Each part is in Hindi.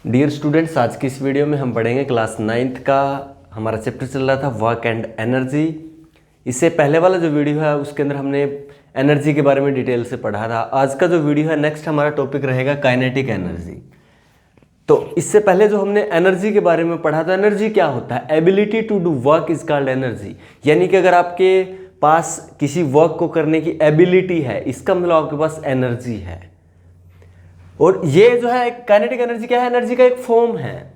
डियर स्टूडेंट्स, आज की इस वीडियो में हम पढ़ेंगे क्लास 9th का हमारा चैप्टर चल रहा था वर्क एंड एनर्जी। इससे पहले वाला जो वीडियो है उसके अंदर हमने एनर्जी के बारे में डिटेल से पढ़ा था। आज का जो वीडियो है नेक्स्ट हमारा टॉपिक रहेगा काइनेटिक एनर्जी। तो इससे पहले जो हमने एनर्जी के बारे में पढ़ा था, एनर्जी क्या होता है? Ability to do work is called energy. यानी कि अगर आपके पास किसी वर्क को करने की एबिलिटी है, इसका मतलब आपके पास एनर्जी है। और ये जो है काइनेटिक एनर्जी क्या है? एनर्जी का एक फॉर्म है।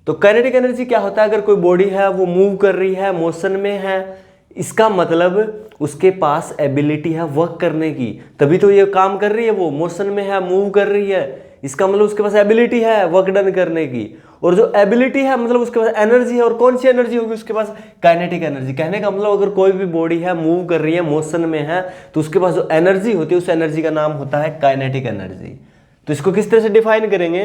तो काइनेटिक एनर्जी क्या होता है? अगर कोई बॉडी है वो मूव कर रही है, मोशन में है, इसका मतलब उसके पास एबिलिटी है वर्क करने की, तभी तो ये काम कर रही है। वो मोशन में है, मूव कर रही है, इसका मतलब उसके पास एबिलिटी है वर्क डन करने की। और जो एबिलिटी है मतलब उसके पास एनर्जी है। और कौन सी एनर्जी होगी उसके पास? Kinetic energy. कहने का मतलब अगर कोई भी बॉडी है, मूव कर रही है, मोशन में है, तो उसके पास जो एनर्जी होती है उस एनर्जी का नाम होता है काइनेटिक एनर्जी। तो इसको किस तरह से डिफाइन करेंगे?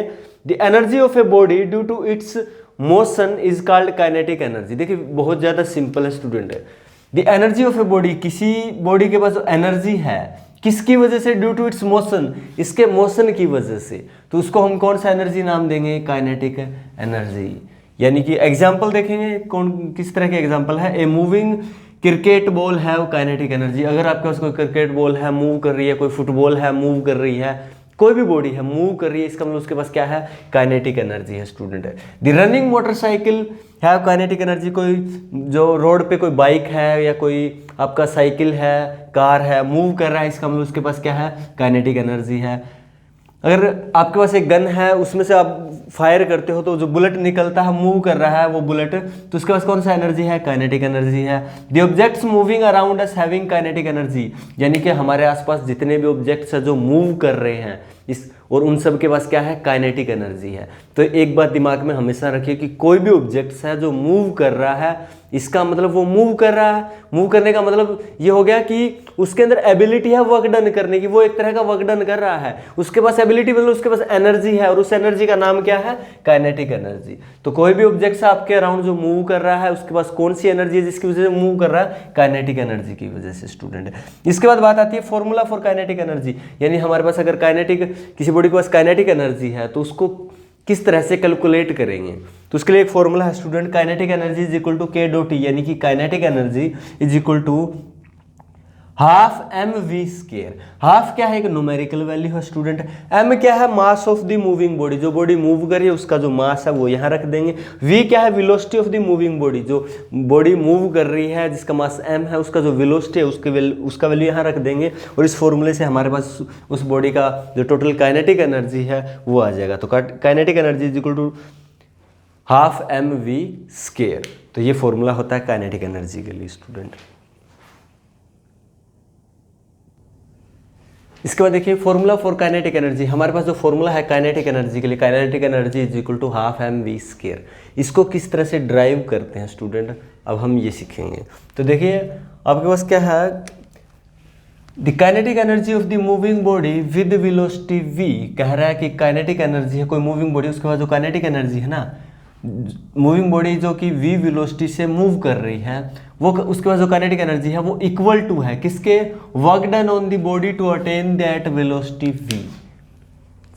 The energy of a body due to its motion is called kinetic energy. देखिए बहुत ज्यादा सिंपल है student. The energy of a body, किसी बॉडी के पास जो एनर्जी है किसकी वजह से? ड्यू टू इट्स मोशन, इसके मोशन की वजह से। तो उसको हम कौन सा एनर्जी नाम देंगे? Kinetic energy. यानी कि एग्जाम्पल देखेंगे, कौन किस तरह के एग्जाम्पल है? ए मूविंग क्रिकेट बॉल है वो काइनेटिक एनर्जी। अगर आपके पास कोई क्रिकेट बॉल है, मूव कर रही है, कोई फुटबॉल है, मूव कर रही है, कोई भी बॉडी है मूव कर रही है, इसका मतलब उसके पास क्या है? काइनेटिक एनर्जी है स्टूडेंट। द रनिंग मोटरसाइकिल है काइनेटिक एनर्जी। कोई जो रोड पे कोई बाइक है या कोई आपका साइकिल है, कार है, मूव कर रहा है, इसका मतलब उसके पास क्या है? काइनेटिक एनर्जी है। अगर आपके पास एक गन है, उसमें से आप फायर करते हो तो जो बुलेट निकलता है, मूव कर रहा है वो बुलेट, तो उसके पास कौन सा एनर्जी है? काइनेटिक एनर्जी है। The objects moving around us having kinetic energy. यानी कि हमारे आसपास जितने भी ऑब्जेक्ट्स हैं जो मूव कर रहे हैं इस, और उन सब के पास क्या है? काइनेटिक एनर्जी है। तो एक बात दिमाग में हमेशा रखिए कि कोई भी ऑब्जेक्ट्स है जो मूव कर रहा है, इसका मतलब वो मूव कर रहा है। मूव करने का मतलब ये हो गया कि उसके अंदर एबिलिटी है वर्क डन करने की, वो एक तरह का वर्क डन कर रहा है। उसके पास एबिलिटी मतलब उसके पास एनर्जी है, और उस एनर्जी का नाम क्या है? Kinetic energy. तो कोई भी ऑब्जेक्ट आपके अराउंड जो मूव कर रहा है उसके पास कौन सी एनर्जी है जिसकी वजह से मूव कर रहा है? काइनेटिक एनर्जी की वजह से स्टूडेंट। इसके बाद बात आती है फॉर्मूला फॉर काइनेटिक एनर्जी। यानी हमारे पास अगर काइनेटिक, किसी बॉडी के पास काइनेटिक एनर्जी है तो उसको किस तरह से कैलकुलेट करेंगे? तो उसके लिए एक फॉर्मूला है student, kinetic energy is equal to K dot T. यानी कि kinetic energy is equal to half M V square. Half क्या है? एक न्यूमेरिकल वैल्यू है स्टूडेंट। एम क्या है? Mass of the moving body. जो बॉडी मूव कर रही है उसका जो मास है वो यहाँ रख देंगे। वी क्या है? Velocity of the moving body. जो बॉडी मूव कर रही है जिसका मास एम है, उसका जो वेलोसिटी है उसका वैल्यू यहाँ रख देंगे। और इस फॉर्मूले से हमारे पास उस बॉडी का जो टोटल काइनेटिक एनर्जी है वो आ जाएगा। तो kinetic energy is equal to half M V square. तो ये फॉर्मूला होता है काइनेटिक एनर्जी के लिए स्टूडेंट। इसके बाद देखिए फॉर्मूला फॉर काइनेटिक एनर्जी। हमारे पास जो फॉर्मूला है काइनेटिक एनर्जी के लिए, kinetic energy is equal to half M V square. इसको किस तरह से ड्राइव करते हैं स्टूडेंट, अब हम ये सीखेंगे। तो देखिए आपके पास क्या है? The kinetic energy of the moving body with velocity v। कह रहा है कि काइनेटिक एनर्जी है कोई मूविंग बॉडी, उसके बाद जो काइनेटिक एनर्जी है ना, मूविंग बॉडी जो कि v वेलोसिटी से मूव कर रही है, वो उसके पास जो काइनेटिक एनर्जी है वो इक्वल टू है किसके? Work done on the body to attain that velocity v।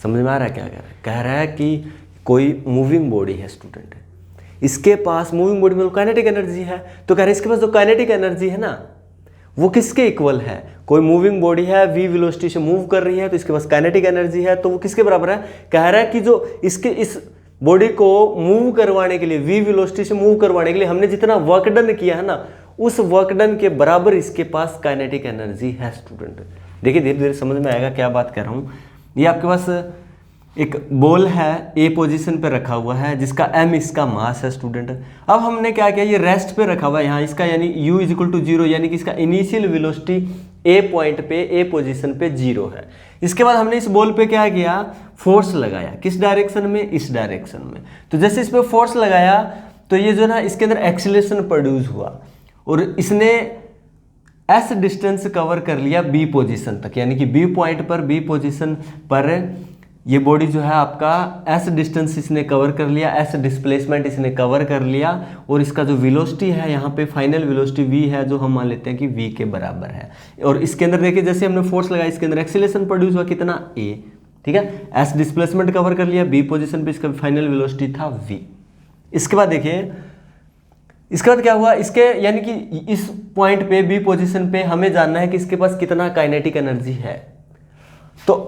समझ में आ रहा है क्या कह रहा है? कह रहा है कि कोई मूविंग बॉडी है स्टूडेंट, इसके पास मूविंग बॉडी में काइनेटिक एनर्जी है, तो कह रहे हैं इसके पास जो काइनेटिक एनर्जी है ना वो किसके इक्वल है? कोई मूविंग बॉडी है, v वेलोसिटी से मूव कर रही है, तो इसके पास काइनेटिक एनर्जी है, तो वो किसके बराबर है? कह रहा है कि जो इसके इस बॉडी को मूव करवाने के लिए, v वेलोसिटी से मूव करवाने के लिए हमने जितना वर्क डन किया है ना, उस वर्क डन के बराबर इसके पास काइनेटिक एनर्जी है स्टूडेंट। देखिए धीरे धीरे समझ में आएगा क्या बात कर रहा हूँ। ये आपके पास एक बॉल है, ए पोजीशन पे रखा हुआ है, जिसका m इसका मास है स्टूडेंट। अब हमने क्या किया? ये रेस्ट पे रखा हुआ है यहाँ, इसका यानी u इज इक्वल टू 0, यानी कि इसका इनिशियल वेलोसिटी ए पॉइंट पे, ए पोजीशन पे 0 है। इसके बाद हमने इस बॉल पे क्या किया? फोर्स लगाया। किस डायरेक्शन में? इस डायरेक्शन में। तो जैसे इस पे फोर्स लगाया तो ये जो ना इसके अंदर एक्सीलरेशन प्रोड्यूस हुआ, और इसने एस डिस्टेंस कवर कर लिया बी पोजीशन तक। यानी कि बी पॉइंट पर, बी पोजीशन पर ये बॉडी जो है आपका एस डिस्टेंस इसने कवर कर लिया, एस डिस्प्लेसमेंट इसने कवर कर लिया, और इसका जो वेलोसिटी है यहाँ पे फाइनल वेलोसिटी v है, जो हम मान लेते हैं कि v के बराबर है। और इसके अंदर देखिए जैसे हमने फोर्स लगाया, इसके अंदर एक्सीलरेशन प्रोड्यूस हुआ कितना? a। ठीक है। एस डिस्प्लेसमेंट कवर कर लिया, बी पोजीशन पे इसका फाइनल वेलोसिटी था वी। इसके बाद देखिए, इसके बाद क्या हुआ, इसके यानी कि इस पॉइंट पे बी पोजीशन पे हमें जानना है कि इसके पास कितना काइनेटिक एनर्जी है। तो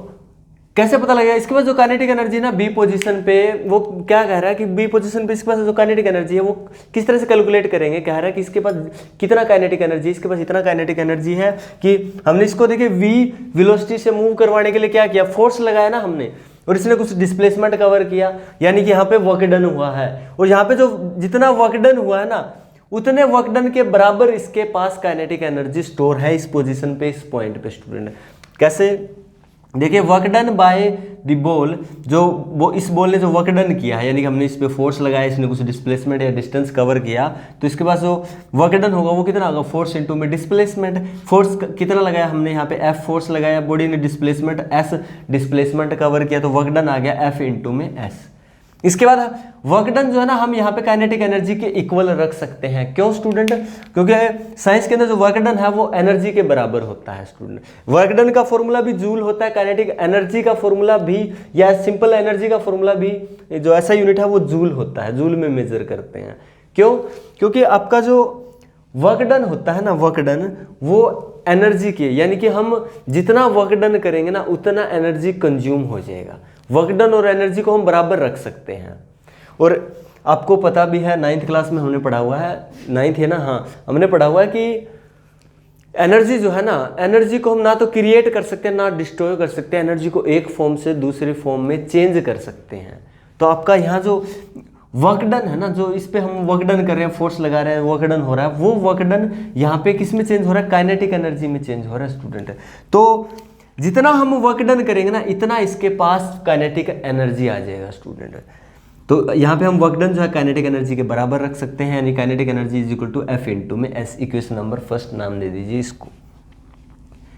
कैसे पता लगेगा, इसके पास जो काइनेटिक एनर्जी ना बी पोजीशन पे, वो क्या कह रहा है कि बी पोजीशन पे इसके पास जो काइनेटिक एनर्जी है वो किस तरह से कैलकुलेट करेंगे। कह रहा है कि इसके पास कितना काइनेटिक एनर्जी, इसके पास इतना काइनेटिक एनर्जी है कि हमने इसको देखिए वी वेलोसिटी से मूव करवाने के लिए क्या किया, फोर्स लगाया ना हमने, और इसने कुछ डिस्प्लेसमेंट कवर किया, यानी कि यहाँ पे वर्क डन हुआ है, और यहाँ पे जो जितना वर्क डन हुआ है ना उतने वर्क डन के बराबर इसके पास काइनेटिक एनर्जी स्टोर है इस पोजीशन पे, इस पॉइंट पे स्टूडेंट। कैसे देखिए, work done by the ball, जो वो इस बॉल ने जो वर्क डन किया है, यानी कि हमने इस पे फोर्स लगाया, इसने कुछ डिस्प्लेसमेंट या डिस्टेंस कवर किया, तो इसके पास जो वर्क डन होगा वो कितना होगा, फोर्स इंटू में डिस्प्लेसमेंट। फोर्स कितना लगाया हमने यहाँ पे, एफ फोर्स लगाया, बॉडी ने डिस्प्लेसमेंट एस डिस्प्लेसमेंट कवर किया, तो वर्क डन आ गया एफ इंटू में एस। इसके बाद वर्क डन जो है ना हम यहाँ पे काइनेटिक एनर्जी के इक्वल रख सकते हैं। क्यों स्टूडेंट, क्योंकि साइंस के अंदर जो वर्क डन है वो एनर्जी के बराबर होता है स्टूडेंट। वर्क डन का फॉर्मूला भी जूल होता है, काइनेटिक एनर्जी का फॉर्मूला भी, या सिंपल एनर्जी का फॉर्मूला भी, जो ऐसा यूनिट है वो जूल होता है, जूल में मेजर करते हैं। क्यों, क्योंकि आपका जो वर्क डन होता है ना, वर्क डन वो एनर्जी के, यानी कि हम जितना वर्क डन करेंगे ना उतना एनर्जी कंज्यूम हो जाएगा। वर्क डन और एनर्जी को हम बराबर रख सकते हैं। और आपको पता भी है, 9th क्लास में हमने पढ़ा हुआ है, 9th है ना, हाँ, हमने पढ़ा हुआ है कि एनर्जी जो है ना, एनर्जी को हम ना तो क्रिएट कर सकते हैं ना डिस्ट्रॉय कर सकते हैं, एनर्जी को एक फॉर्म से दूसरी फॉर्म में चेंज कर सकते हैं। तो आपका यहाँ जो वर्क डन है ना, जो इस पे हम वर्क डन कर रहे हैं, फोर्स लगा रहे हैं, वर्क डन हो रहा है, वो वर्क डन यहाँ पे किस में चेंज हो रहा है, काइनेटिक एनर्जी में चेंज हो रहा है स्टूडेंट। तो जितना हम वर्क डन करेंगे ना इतना इसके पास काइनेटिक एनर्जी आ जाएगा स्टूडेंट। तो यहाँ पे हम वर्क डन जो है काइनेटिक एनर्जी के बराबर रख सकते हैं, यानी kinetic energy is equal to F into में एस। इक्वेशन नंबर फर्स्ट नाम दे दीजिए इसको।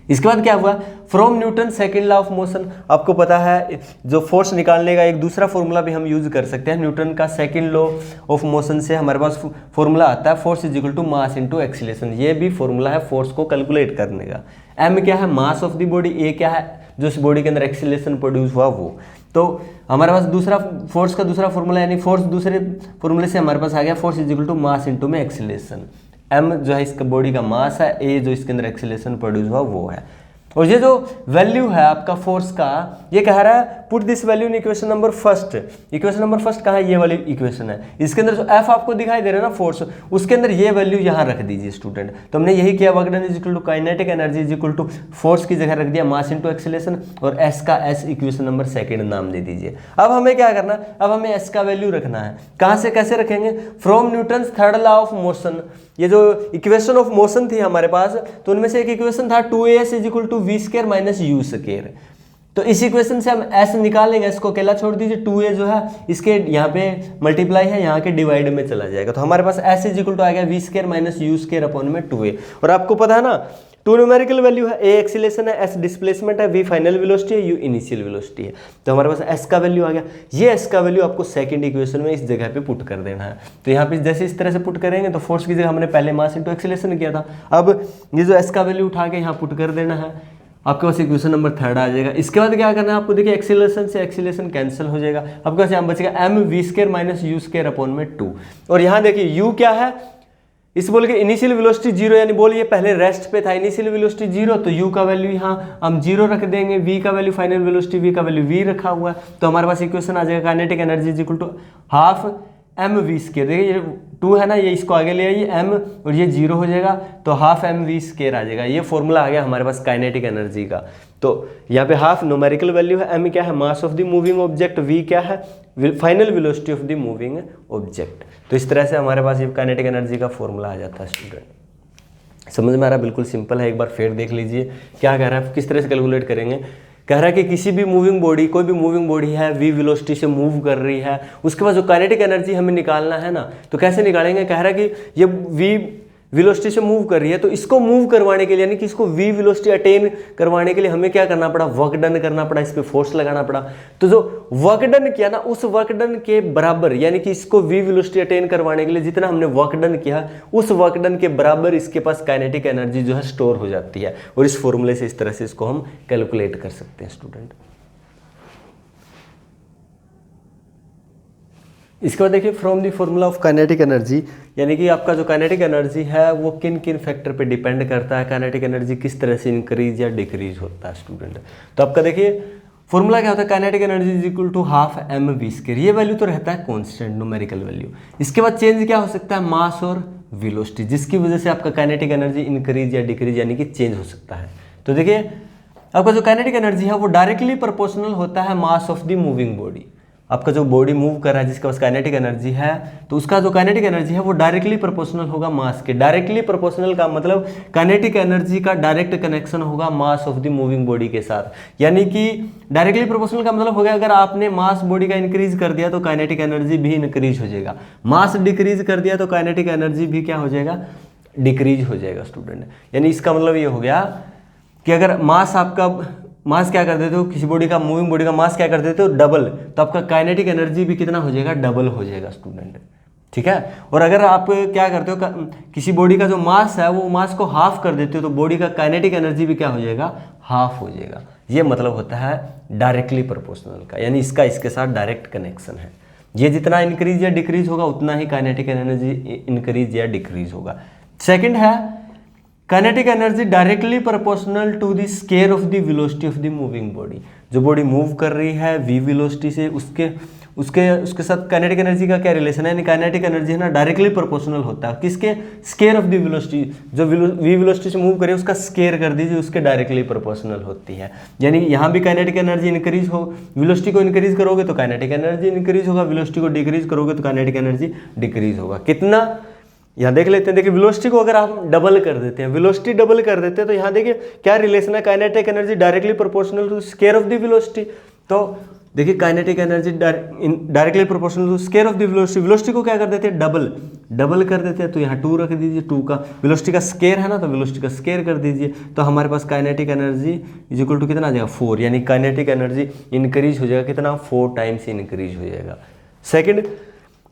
इसके बाद क्या हुआ, from Newton second law of motion, आपको पता है जो फोर्स निकालने का एक दूसरा फॉर्मूला भी हम यूज कर सकते हैं। न्यूटन का सेकंड लॉ ऑफ मोशन से हमारे पास फॉर्मूला आता है force is equal to mass into acceleration. ये भी फॉर्मूला है फोर्स को कैलकुलेट करने का। एम क्या है, मास ऑफ द बॉडी, ए क्या है, जो इस बॉडी के अंदर एक्सीलरेशन प्रोड्यूस हुआ वो। तो हमारे पास दूसरा फोर्स का दूसरा फॉर्मूला, यानी फोर्स दूसरे फॉर्मूले से हमारे पास आ गया force is equal to mass into में एक्सीलरेशन। एम जो है इसका बॉडी का मास है, ए जो इसके अंदर एक्सीलरेशन प्रोड्यूस हुआ वो है। और ये जो वैल्यू है आपका फोर्स का, ये कह रहा है put this value in equation number first. Equation number first कहाँ है, ये वाली इक्वेशन है। इसके अंदर जो एफ आपको दिखाई दे रहा है ना फोर्स, उसके अंदर ये वैल्यू यहाँ रख दीजिए स्टूडेंट। तो हमने यही किया, work done is equal to kinetic energy is equal to force की जगह रख दिया मास इनटू एक्सीलरेशन, और एस का एस इक्वेशन नंबर सेकंड नाम दे दीजिए। अब हमें क्या करना है, अब हमें एस का वैल्यू रखना है। कहाँ से कैसे रखेंगे, from Newton third law of motion. ये जो इक्वेशन ऑफ मोशन थी हमारे पास, तो उनमें से एक इक्वेशन था 2as is equal to V square minus you square. तो इस इक्वेशन से हम s निकाल लेंगे, s को अकेला छोड़ दीजिए, 2a जो है इसके यहाँ पे मल्टीप्लाई है, यहाँ के डिवाइड में चला जाएगा। तो हमारे पास s इज इक्वल टू आ गया v square minus you square upon में 2a। और आपको पता है ना, 2 न्यूमेरिकल वैल्यू है, a एक्सीलरेशन है, s डिस्प्लेसमेंट है, v फाइनल वेलोसिटी है, u इनिशियल वेलोसिटी है। तो हमारे पास s का वैल्यू आ गया। ये s का वैल्यू आपको सेकंड इक्वेशन में इस जगह पे पुट कर देना है। तो यहाँ पे जैसे इस तरह से पुट करेंगे तो फोर्स की जगह हमने पहले मास इनटू एक्सीलरेशन किया था। अब ये जो s का वैल्यू उठा के यहाँ पुट कर देना है, आपके पास इक्वेशन नंबर थर्ड आ जाएगा। इसके बाद क्या करना है आपको, देखिए एक्सीलरेशन से एक्सीलरेशन कैंसिल हो जाएगा, आपके पास यहाँ बचेगा m v square minus you square upon में 2। और यहाँ देखिए u क्या है, इस बोल के इनिशियल वेलोसिटी 0, यानी बोल ये पहले रेस्ट पे था, इनिशियल वेलोसिटी 0, तो u का वैल्यू यहाँ हम 0 रख देंगे, v का वैल्यू फाइनल वेलोसिटी v का वैल्यू v रखा हुआ है। तो हमारे पास इक्वेशन आ जाएगा kinetic energy is equal to half M v square. देखिए ये 2 है ना, ये इसको आगे ले आइए m, और ये 0 हो जाएगा, तो हाफ एम वी स्क्वायर आ जाएगा। ये फॉर्मूला आ गया हमारे पास काइनेटिक एनर्जी का। तो यहाँ पे हाफ न्यूमेरिकल वैल्यू है, m क्या है, mass of the moving object, v क्या है, final velocity of the moving object. तो इस तरह से हमारे पास ये काइनेटिक एनर्जी का फॉर्मूला आ जाता है स्टूडेंट। समझ में आ रहा है, बिल्कुल सिंपल है, एक बार फिर देख लीजिए क्या कह रहा है, किस तरह से कैलकुलेट करेंगे। कह रहा है कि किसी भी मूविंग बॉडी, कोई भी मूविंग बॉडी है, v वेलोसिटी से मूव कर रही है, उसके बाद जो काइनेटिक एनर्जी हमें निकालना है ना, तो कैसे निकालेंगे। कह रहा है कि ये v वेलोसिटी से मूव कर रही है, तो इसको मूव करवाने के लिए, यानी कि इसको v वेलोसिटी अटेन करवाने के लिए हमें क्या करना पड़ा, वर्क डन करना पड़ा, इस पे फोर्स लगाना पड़ा। तो जो वर्क डन किया ना, उस वर्क डन के बराबर, यानी कि इसको v वेलोसिटी अटेन करवाने के लिए जितना हमने वर्क डन किया, उस वर्क डन के बराबर इसके पास काइनेटिक एनर्जी जो है स्टोर हो जाती है। और इस फॉर्मूले से इस तरह से इसको हम कैलकुलेट कर सकते हैं स्टूडेंट। इसके बाद देखिए from the formula of kinetic energy, यानी कि आपका जो काइनेटिक एनर्जी है वो किन किन फैक्टर पे डिपेंड करता है, काइनेटिक एनर्जी किस तरह से इंक्रीज या डिक्रीज होता है स्टूडेंट। तो आपका देखिए फॉर्मूला क्या होता है, kinetic energy is equal to half M v square. ये वैल्यू तो रहता है कांस्टेंट न्यूमेरिकल वैल्यू। इसके बाद चेंज क्या हो सकता है, मास और वेलोसिटी, जिसकी वजह से आपका काइनेटिक एनर्जी इंक्रीज या डिक्रीज यानी कि चेंज हो सकता है। तो देखिए आपका जो काइनेटिक एनर्जी है वो डायरेक्टली प्रोपोर्शनल होता है mass of the moving body. आपका जो बॉडी मूव कर रहा है जिसके पास काइनेटिक एनर्जी है, तो उसका जो काइनेटिक एनर्जी है वो डायरेक्टली प्रोपोर्शनल होगा मास के। डायरेक्टली प्रोपोर्शनल का मतलब काइनेटिक एनर्जी का डायरेक्ट कनेक्शन होगा मास ऑफ द मूविंग बॉडी के साथ। यानी कि डायरेक्टली प्रोपोर्शनल का मतलब हो गया अगर आपने मास बॉडी का इंक्रीज कर दिया तो काइनेटिक एनर्जी भी इंक्रीज हो जाएगा, मास डिक्रीज कर दिया तो काइनेटिक एनर्जी भी क्या हो जाएगा, डिक्रीज हो जाएगा स्टूडेंट। यानी इसका मतलब ये हो गया कि अगर मास आपका मास क्या कर देते हो, किसी बॉडी का मूविंग बॉडी का मास क्या कर देते हो डबल, तो आपका काइनेटिक एनर्जी भी कितना हो जाएगा, डबल हो जाएगा स्टूडेंट। ठीक है। और अगर आप क्या करते हो, किसी बॉडी का जो मास है वो मास को हाफ कर देते हो तो बॉडी का काइनेटिक एनर्जी भी क्या हो जाएगा, हाफ हो जाएगा। ये मतलब होता है डायरेक्टली प्रोपोर्शनल का, यानी इसका इसके साथ डायरेक्ट कनेक्शन है। ये जितना इंक्रीज या डिक्रीज होगा उतना ही काइनेटिक एनर्जी इंक्रीज या डिक्रीज होगा। सेकेंड है kinetic energy directly proportional to the square of the velocity of the moving body. जो बॉडी मूव कर रही है v वेलोसिटी से उसके साथ काइनेटिक एनर्जी का क्या रिलेशन है, यानी काइनेटिक एनर्जी है ना डायरेक्टली प्रोपोर्शनल होता है किसके, स्केयर ऑफ द वेलोसिटी। जो v वेलोसिटी से मूव करे उसका स्केयर कर दीजिए, उसके डायरेक्टली प्रोपोर्शनल होती है। यानी यहाँ भी काइनेटिक एनर्जी इंक्रीज हो, वेलोसिटी को इंक्रीज करोगे तो काइनेटिक एनर्जी इंक्रीज होगा, वेलोसिटी को डिक्रीज करोगे तो काइनेटिक एनर्जी डिक्रीज होगा। कितना, यहाँ देख लेते हैं। देखिए वेलोसिटी को अगर आप डबल कर देते हैं, वेलोसिटी डबल कर देते हैं तो यहाँ देखिए क्या रिलेशन है, kinetic energy directly proportional to square of the velocity. तो देखिए kinetic energy directly proportional to square of the velocity. Velocity को क्या कर देते हैं, डबल कर देते हैं, तो यहाँ 2 रख दीजिए, 2 का वेलोसिटी का स्केयर है ना तो वेलोसिटी का स्केयर कर दीजिए, तो हमारे पास kinetic energy is equal to कितना आ जाएगा, 4। यानी काइनेटिक एनर्जी इंक्रीज हो जाएगा कितना, 4 टाइम्स इंक्रीज हो जाएगा। सेकेंड,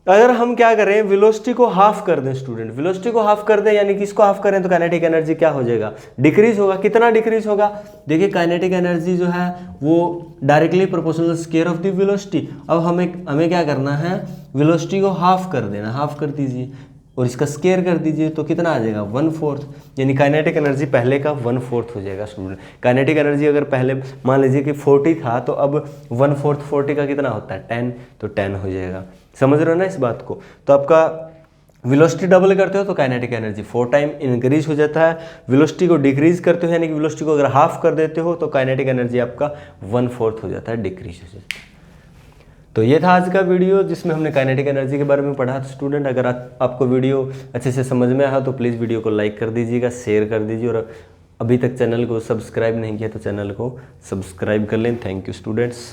अगर हम क्या करें, वेलोसिटी को हाफ कर दें स्टूडेंट, वेलोसिटी को हाफ कर दें यानी कि इसको हाफ करें तो काइनेटिक एनर्जी क्या हो जाएगा, डिक्रीज होगा। कितना डिक्रीज होगा, देखिए काइनेटिक एनर्जी जो है वो directly proportional square of the velocity. अब हमें क्या करना है, वेलोसिटी को हाफ कर देना, हाफ कर दीजिए और इसका स्केयर कर दीजिए तो कितना आ जाएगा, 1/4। यानी काइनेटिक एनर्जी पहले का 1/4 हो जाएगा स्टूडेंट। काइनेटिक एनर्जी अगर पहले मान लीजिए कि 40 था तो अब 1/4 40 का कितना होता है, 10, तो 10 हो जाएगा। समझ रहे हो ना इस बात को। तो आपका वेलोसिटी डबल करते हो तो काइनेटिक एनर्जी 4 टाइम इंक्रीज हो जाता है, वेलोसिटी को डिक्रीज करते हो यानी कि वेलोसिटी को अगर हाफ कर देते हो तो काइनेटिक एनर्जी आपका 1/4 हो जाता है, डिक्रीज हो जाता है। तो ये था आज का वीडियो जिसमें हमने काइनेटिक एनर्जी के बारे में पढ़ा। तो स्टूडेंट अगर आपको वीडियो अच्छे से समझ में आया तो प्लीज़ वीडियो को लाइक कर दीजिएगा, शेयर कर दीजिए, और अभी तक चैनल को सब्सक्राइब नहीं किया तो चैनल को सब्सक्राइब कर लें। Thank you students.